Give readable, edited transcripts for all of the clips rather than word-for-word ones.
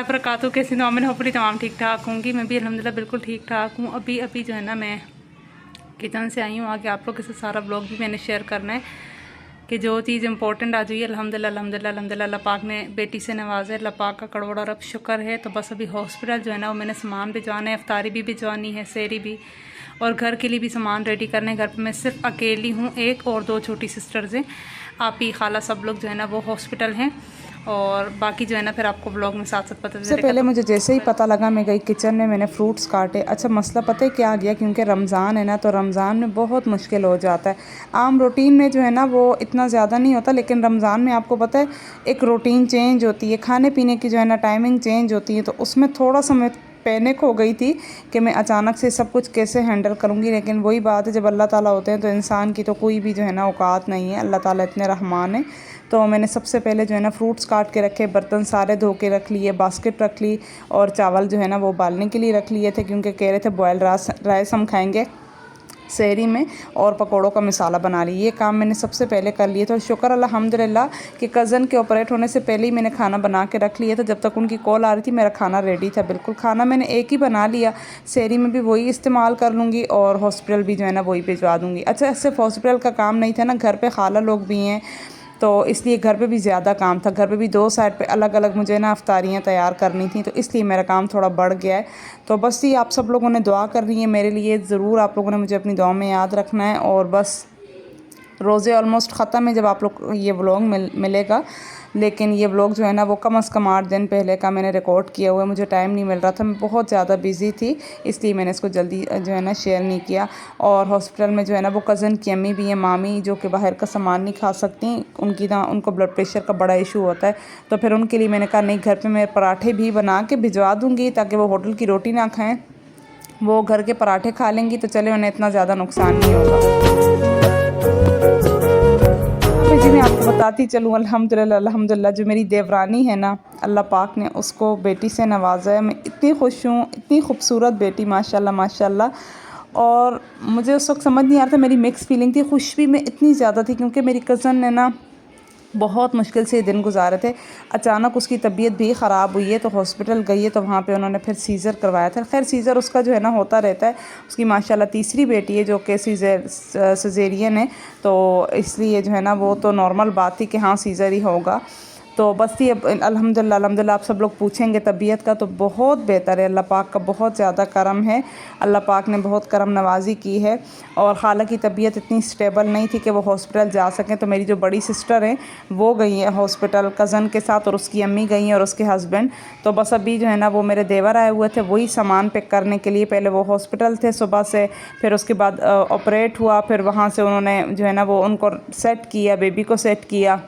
वबरकातुहू। कैसी हो मैं? होपफुली तमाम ठीक ठाक होंगी। मैं भी अल्हम्दुलिल्लाह बिल्कुल ठीक ठाक हूँ। अभी जो है ना मैं किचन से आई हूँ। आगे आप लोग के साथ सारा ब्लॉग भी मैंने शेयर करना है कि जो चीज़ इंपॉर्टेंट आ जाइए। अल्हम्दुलिल्लाह अल्लाह पाक ने बेटी से नवाजा है। अल्लाह पाक का करोड़ा रब शुक्र है। तो बस अभी हॉस्पिटल जो है ना वो मैंने सामान भिजवाना है, अफ्तारी भी भिजवानी है, सेहरी भी, और घर के लिए भी सामान रेडी करना है। घर पे मैं सिर्फ अकेली हूँ, एक और दो छोटी सिस्टर्स हैं, आपी खाला, सब लोग जो है ना वो हॉस्पिटल हैं। और बाकी जो है ना फिर आपको ब्लॉग में साथ साथ पता चलेगा। सबसे पहले मुझे जैसे ही पता लगा मैं गई किचन में, मैंने फ्रूट्स काटे। अच्छा मसला पता है क्या आ गया, क्योंकि रमज़ान है ना, तो रमज़ान में बहुत मुश्किल हो जाता है। आम रूटीन में जो है ना वो इतना ज़्यादा नहीं होता, लेकिन रमज़ान में आपको पता है एक रूटीन चेंज होती है, खाने पीने की जो है ना टाइमिंग चेंज होती है। तो उसमें थोड़ा सा मैं पैनिक हो गई थी कि मैं अचानक से सब कुछ कैसे हैंडल करूँगी। लेकिन वही बात है, जब अल्लाह ताला होते हैं तो इंसान की तो कोई भी जो है ना औकात नहीं है। अल्लाह ताला इतने रहमान है। तो मैंने सबसे पहले जो है ना फ्रूट्स काट के रखे, बर्तन सारे धो के रख लिए, बास्केट रख ली, और चावल जो है ना वो उबालने के लिए रख लिए थे, क्योंकि कह रहे थे बॉयल राइस हम खाएंगे सहरी में, और पकौड़ों का मसाला बना ली। ये काम मैंने सबसे पहले कर लिए। तो शुक्र अल्हम्दुलिल्लाह कि कज़न के ऑपरेट होने से पहले ही मैंने खाना बना के रख लिया था। जब तक उनकी कॉल आ रही थी मेरा खाना रेडी था बिल्कुल। खाना मैंने एक ही बना लिया, सहरी में भी वही इस्तेमाल कर लूँगी और हॉस्पिटल भी जो है ना वही भिजवा दूँगी। अच्छा सिर्फ हॉस्पिटल का काम नहीं था ना, घर पर खाला लोग भी हैं, तो इसलिए घर पे भी ज़्यादा काम था। घर पे भी दो साइड पे अलग अलग मुझे ना अफ्तारियाँ तैयार करनी थी, तो इसलिए मेरा काम थोड़ा बढ़ गया है। तो बस ये आप सब लोगों ने दुआ कर रही है मेरे लिए, ज़रूर आप लोगों ने मुझे अपनी दुआ में याद रखना है। और बस रोज़े ऑलमोस्ट ख़त्म है जब आप लोग ये व्लॉग मिलेगा, लेकिन ये व्लॉग जो है ना वो कम से कम 8 दिन पहले का मैंने रिकॉर्ड किया हुआ है। मुझे टाइम नहीं मिल रहा था, मैं बहुत ज़्यादा बिज़ी थी, इसलिए मैंने इसको जल्दी जो है ना शेयर नहीं किया। और हॉस्पिटल में जो है ना वो कज़न की अम्मी भी हैं, मामी, जो कि बाहर का सामान नहीं खा सकती, उनको ब्लड प्रेशर का बड़ा इशू होता है। तो फिर उनके लिए मैंने कहा नहीं, घर पर मैं पराठे भी बना के भिजवा दूँगी, ताकि वो होटल की रोटी ना खाएँ, वो घर के पराठे खा लेंगी, तो चले उन्हें इतना ज़्यादा नुकसान नहीं होगा। जी मैं आपको बताती चलूँ, अल्हम्दुलिल्लाह जो मेरी देवरानी है ना, अल्लाह पाक ने उसको बेटी से नवाजा है। मैं इतनी खुश हूँ, इतनी खूबसूरत बेटी, माशाल्लाह माशाल्लाह। और मुझे उस वक्त समझ नहीं आ रहा था, मेरी मिक्स फीलिंग थी, खुश भी मैं इतनी ज़्यादा थी, क्योंकि मेरी कज़न ने ना बहुत मुश्किल से दिन गुजारे थे। अचानक उसकी तबीयत भी ख़राब हुई है, तो हॉस्पिटल गई है, तो वहाँ पे उन्होंने फिर सीज़र करवाया था। खैर सीज़र उसका जो है ना होता रहता है, उसकी माशाल्लाह तीसरी बेटी है जो कि सिज़ेरियन है, तो इसलिए जो है ना वो तो नॉर्मल बात थी कि हाँ सीज़र ही होगा। तो बस ये अल्हम्दुलिल्लाह आप सब लोग पूछेंगे तबीयत का, तो बहुत बेहतर है, अल्लाह पाक का बहुत ज़्यादा करम है। अल्लाह पाक ने बहुत करम नवाजी की है। और खाला की तबीयत इतनी स्टेबल नहीं थी कि वो हॉस्पिटल जा सकें, तो मेरी जो बड़ी सिस्टर हैं वो गई हैं हॉस्पिटल कज़न के साथ, और उसकी अम्मी गई हैं और उसके हस्बैंड। तो बस अभी जो है ना वो मेरे देवर आए हुए थे, वही सामान पिक करने के लिए। पहले वो हॉस्पिटल थे सुबह से, फिर उसके बाद ऑपरेट हुआ, फिर वहाँ से उन्होंने जो है ना वो उनको सेट किया, बेबी को सेट किया।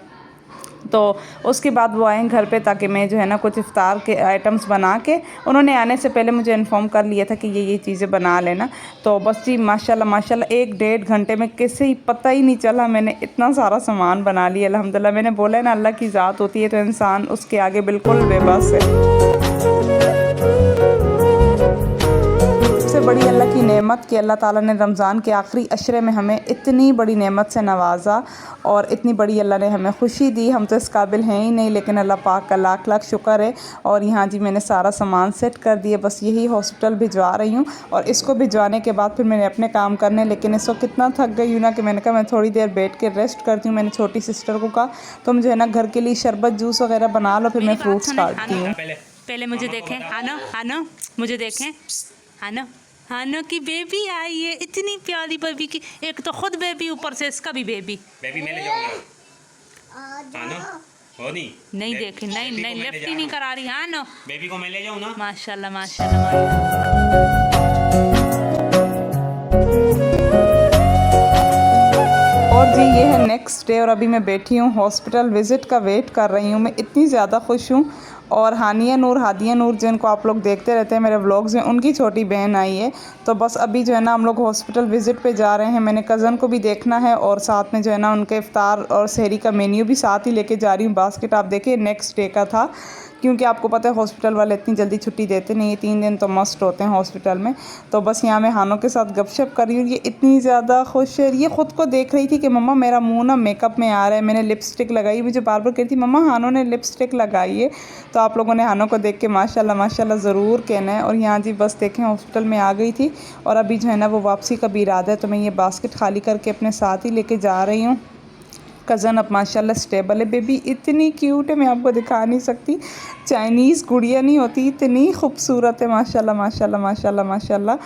तो उसके बाद वो आए घर पे, ताकि मैं जो है ना कुछ इफ्तार के आइटम्स बना के, उन्होंने आने से पहले मुझे इन्फॉर्म कर लिया था कि ये चीज़ें बना लेना। तो बस जी माशाल्लाह माशाल्लाह 1-1.5 घंटे में कैसे ही पता ही नहीं चला, मैंने इतना सारा सामान बना लिया अल्हम्दुलिल्लाह। मैंने बोला है ना अल्लाह की ज़ात होती है तो इंसान उसके आगे बिल्कुल बेबस है। सबसे बड़ी अल्लाह की नेमत कि अल्लाह ताला ने रमज़ान के आखिरी अशरे में हमें इतनी बड़ी नेमत से नवाजा, और इतनी बड़ी अल्लाह ने हमें खुशी दी। हम तो इस काबिल हैं ही नहीं, लेकिन अल्लाह पाक का लाख लाख शुक्र है। और यहाँ जी मैंने सारा सामान सेट कर दिया, बस यही हॉस्पिटल भिजवा रही हूँ, और इसको भिजवाने के बाद फिर मैंने अपने काम करने। लेकिन इस वक्त कितना थक गई हूँ ना कि मैंने कहा मैं थोड़ी देर बैठ के रेस्ट करती हूँ। मैंने छोटी सिस्टर को कहा तुम जो है ना घर के लिए शरबत जूस वगैरह बना लो, फिर मैं फ्रूट्स काटती हूँ। पहले मुझे देखें, हानो मुझे देखें, हानो की बेबी आई है, इतनी प्यारी बेबी की, एक तो खुद बेबी, ऊपर से इसका भी बेबी मैं ले जाऊंगा। हानो हो नहीं देखे, नहीं लेफ्ट ही नहीं करा रही। हानो बेबी को मैं ले जाऊं ना। माशाल्लाह माशाल्लाह। और जी ये है नेक्स्ट डे, और अभी मैं बैठी हूँ हॉस्पिटल विज़िट का वेट कर रही हूँ। मैं इतनी ज़्यादा खुश हूँ। और हादिया नूर जिनको आप लोग देखते रहते हैं मेरे व्लॉग्स में, उनकी छोटी बहन आई है। तो बस अभी जो है ना हम लोग हॉस्पिटल विज़िट पे जा रहे हैं। मैंने कज़न को भी देखना है, और साथ में जो है ना उनके इफ्तार और सहरी का मेन्यू भी साथ ही लेके जा रही हूँ। बास्केट आप देखिए नेक्स्ट डे का था, क्योंकि आपको पता है हॉस्पिटल वाले इतनी जल्दी छुट्टी देते नहीं, 3 दिन तो मस्ट होते हैं हॉस्पिटल में। तो बस यहाँ मैं हानो के साथ गपशप कर रही हूँ। ये इतनी ज़्यादा खुश है, ये ख़ुद को देख रही थी कि मम्मा मेरा मुँह ना मेकअप में आ रहा है, मैंने लिपस्टिक लगाई। मुझे बार बार कह रही थी मम्मा हानो ने लिपस्टिक लगाई है। तो आप लोगों ने हानो को देख के माशाल्लाह माशाल्लाह ज़रूर कहना है। और यहाँ जी बस देखें हॉस्पिटल में आ गई थी और अभी जो है ना वो वापसी का भी इरादा है। तो मैं ये बास्केट खाली करके अपने साथ ही लेके जा रही हूँ। कज़न अब माशाल्लाह स्टेबल है। बेबी इतनी क्यूट है, मैं आपको दिखा नहीं सकती। चाइनीज़ गुड़िया नहीं होती, इतनी खूबसूरत है माशाल्लाह माशाल्लाह माशाल्लाह माशाल्लाह।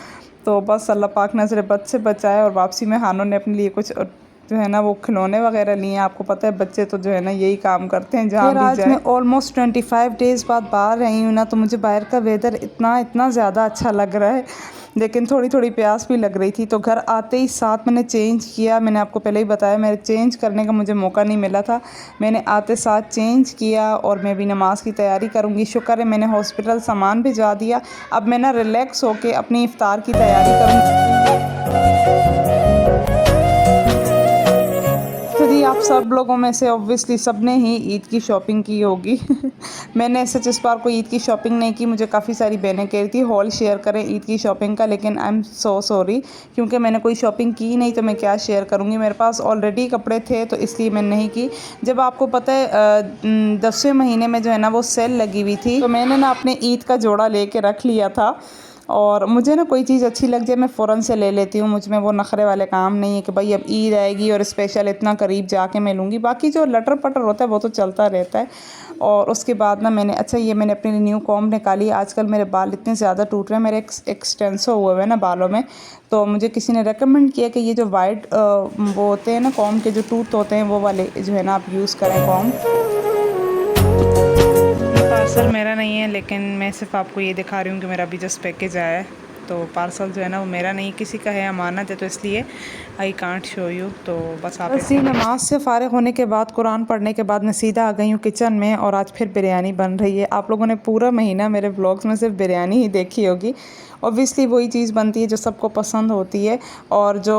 तो बस अल्लाह पाक नज़र बद से बचाए। और वापसी में हानो ने अपने लिए कुछ जो है ना वो खिलौने वगैरह लिए हैं। आपको पता है बच्चे तो जो है ना यही काम करते हैं जहाँ भी जाए। मैं ऑलमोस्ट 25 डेज़ बाद बाहर रही हूँ ना, तो मुझे बाहर का वेदर इतना ज़्यादा अच्छा लग रहा है, लेकिन थोड़ी थोड़ी प्यास भी लग रही थी। तो घर आते ही साथ मैंने चेंज किया। मैंने आपको पहले ही बताया मेरे चेंज करने का मुझे मौका नहीं मिला था। मैंने आते साथ चेंज किया और मैं भी नमाज़ की तैयारी करूँगी। शुक्र है मैंने हॉस्पिटल सामान भिजवा दिया। अब मैं ना रिलैक्स होके अपनी इफ्तार की तैयारी करूँगी। तो जी आप सब लोगों में से ऑब्वियसली सब ने ही ईद की शॉपिंग की होगी। मैंने सच इस बार कोई ईद की शॉपिंग नहीं की। मुझे काफ़ी सारी बहनें कह रही थी हॉल शेयर करें ईद की शॉपिंग का, लेकिन आई एम सो सॉरी क्योंकि मैंने कोई शॉपिंग की नहीं तो मैं क्या शेयर करूँगी। मेरे पास ऑलरेडी कपड़े थे तो इसलिए मैंने नहीं की। जब आपको पता है 10वें महीने में जो है ना वो सेल लगी हुई थी, तो मैंने ना अपने ईद का जोड़ा लेके रख लिया था। और मुझे ना कोई चीज़ अच्छी लग जाए मैं फ़ौरन से ले लेती हूँ। मुझ में वो नखरे वाले काम नहीं है कि भाई अब ईद आएगी और स्पेशल इतना करीब जाके मैं लूँगी। बाकी जो लटर पटर होता है वो तो चलता रहता है। और उसके बाद ना मैंने ये मैंने अपने लिए न्यू कॉम्ब निकाली। आजकल मेरे बाल इतने ज़्यादा टूट रहे हैं, मेरे एक्सटेंसो हुए हैं ना बालों में। तो मुझे किसी ने रेकमेंड किया कि ये जो वाइट वो होते हैं ना कॉम्ब के जो टूथ होते हैं वो वाले जो है ना आप यूज़ करें कॉम्ब। पार्सल मेरा नहीं है, लेकिन मैं सिर्फ आपको ये दिखा रही हूँ कि मेरा अभी जस्ट पैकेज आया है। तो पार्सल जो है ना वो मेरा नहीं किसी का है, अमानत है, तो इसलिए आई कांट शो यू। तो बस आप इसी नमाज से फ़ारिग होने के बाद कुरान पढ़ने के बाद मैं सीधा आ गई हूँ किचन में और आज फिर बिरयानी बन रही है। आप लोगों ने पूरा महीना मेरे व्लॉग्स में सिर्फ बिरयानी ही देखी होगी। ऑब्वियसली वही चीज़ बनती है जो सबको पसंद होती है। और जो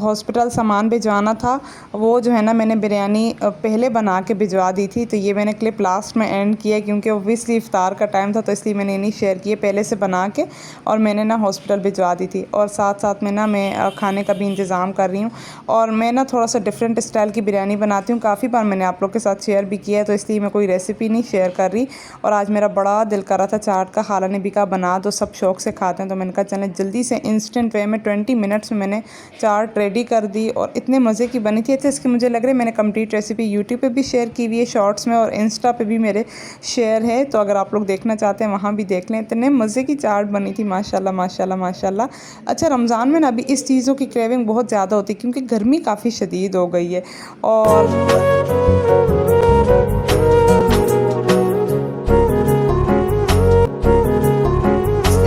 हॉस्पिटल सामान भिजवाना था वो जो है ना मैंने बिरयानी पहले बना के भिजवा दी थी। तो ये मैंने क्लिप लास्ट में एंड किया क्योंकि ऑब्वियसली इफ्तार का टाइम था, तो इसलिए मैंने नहीं शेयर किए पहले से बना के और मैंने ना हॉस्पिटल भिजवा दी थी। और साथ साथ में ना मैं खाने का भी इंतज़ाम कर रही हूँ। और मैं ना थोड़ा सा डिफरेंट स्टाइल की बिरयानी बनाती हूँ। काफ़ी बार मैंने आप लोग के साथ शेयर भी किया है, तो इसलिए मैं कोई रेसिपी नहीं शेयर कर रही। और आज मेरा बड़ा दिल कर रहा था चाट का। खाला ने भी कहा बना दो, सब शौक से खाते हैं। तो मैंने कहा चलें जल्दी से इंस्टेंट वे में 20 मिनट्स में मैंने चाट रेडी कर दी और इतने मज़े की बनी थी। इसकी मुझे लग रहा है मैंने कंप्लीट रेसिपी यूट्यूब पे भी शेयर की हुई है शॉर्ट्स में, और इंस्टा पे भी मेरे शेयर है। तो अगर आप लोग देखना चाहते हैं वहाँ भी देख लें। इतने मज़े की चाट बनी थी माशाल्लाह माशाल्लाह माशाल्लाह। अच्छा रमज़ान में ना अभी इस चीज़ों की क्रेविंग बहुत ज़्यादा होती है क्योंकि गर्मी काफ़ी शदीद हो गई है। और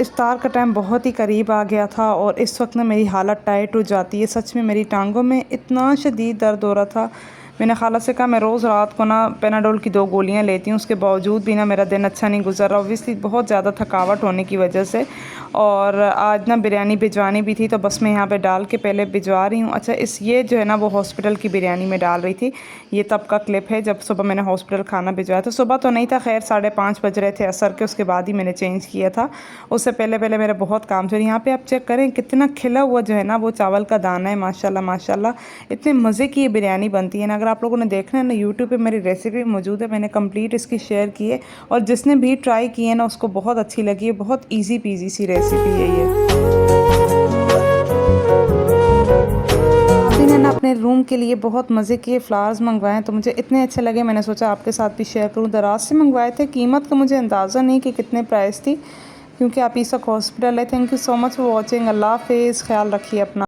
इफ्तार का टाइम बहुत ही करीब आ गया था और इस वक्त ना मेरी हालत टाइट हो जाती है। सच में मेरी टांगों में इतना शदीद दर्द हो रहा था। मैंने खाला से कहा मैं रोज़ रात को ना पेनाडोल की 2 गोलियां लेती हूँ, उसके बावजूद भी ना मेरा दिन अच्छा नहीं गुजर रहा। ऑब्वियसली बहुत ज़्यादा थकावट होने की वजह से। और आज ना बिरयानी भिजवानी भी थी, तो बस मैं यहाँ पे डाल के पहले भिजवा रही हूँ। अच्छा ये जो है ना वो हॉस्पिटल की बिरयानी में डाल रही थी। ये तब का क्लिप है जब सुबह मैंने हॉस्पिटल खाना भिजवाया था। सुबह तो नहीं था, खैर 5:30 बज रहे थे असर के, उसके बाद ही मैंने चेंज किया था। उससे पहले मेरे बहुत काम थे। यहाँ पर आप चेक करें कितना खिला हुआ जो है ना वो चावल का दाना है माशाल्लाह माशाल्लाह। इतने मज़े की ये बिरयानी बनती है ना। अगर आप लोगों ने देखना है ना यूट्यूब पे मेरी रेसिपी मौजूद है, मैंने कंप्लीट इसकी शेयर की है। और जिसने भी ट्राई की है ना उसको बहुत अच्छी लगी है। बहुत इजी पीजी सी रेसिपी है ये। मैंने ना अपने रूम के लिए बहुत मज़े के फ्लावर्स मंगवाए हैं, तो मुझे इतने अच्छे लगे मैंने सोचा आपके साथ भी शेयर करूं। दराज से मंगवाए थे, कीमत का मुझे अंदाज़ा नहीं कि कितने प्राइस थी क्योंकि आप इस वक्त हॉस्पिटल है। Thank you so much for watching. अल्लाह हाफिज़, ख्याल रखिए अपना।